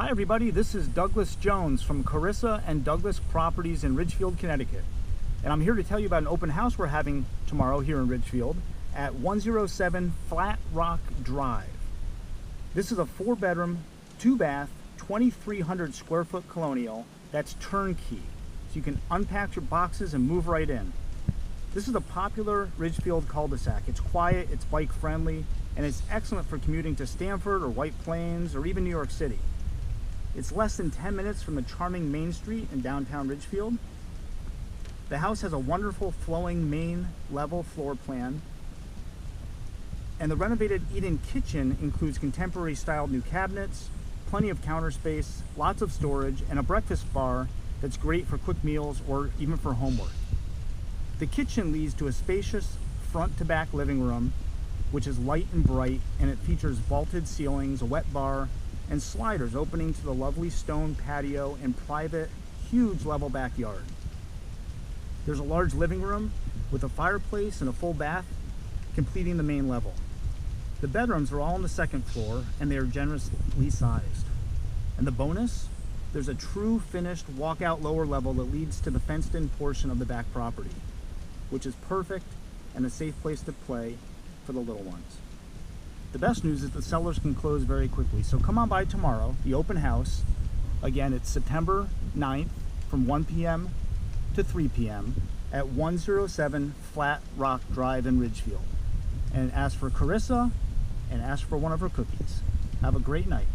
Hi everybody, this is Douglas Jones from Carissa and Douglas Properties in Ridgefield, Connecticut. And I'm here to tell you about an open house we're having tomorrow here in Ridgefield at 107 Flat Rock Drive. This is a 4-bedroom, 2-bath, 2,300 square foot colonial that's turnkey. So you can unpack your boxes and move right in. This is a popular Ridgefield cul-de-sac. It's quiet, it's bike friendly, and it's excellent for commuting to Stamford or White Plains or even New York City. It's less than 10 minutes from the charming Main Street in downtown Ridgefield. The house has a wonderful flowing main level floor plan. And the renovated eat-in kitchen includes contemporary styled new cabinets, plenty of counter space, lots of storage, and a breakfast bar that's great for quick meals or even for homework. The kitchen leads to a spacious front to back living room, which is light and bright, and it features vaulted ceilings, a wet bar, and sliders opening to the lovely stone patio and private, huge level backyard. There's a large living room with a fireplace and a full bath, completing the main level. The bedrooms are all on the second floor, and they are generously sized. And the bonus? There's a true finished walkout lower level that leads to the fenced-in portion of the back property, which is perfect and a safe place to play for the little ones. The best news is the sellers can close very quickly, so come on by tomorrow, the open house. Again, it's September 9th from 1 p.m. to 3 p.m. at 107 Flat Rock Drive in Ridgefield. And ask for Carissa and ask for one of her cookies. Have a great night.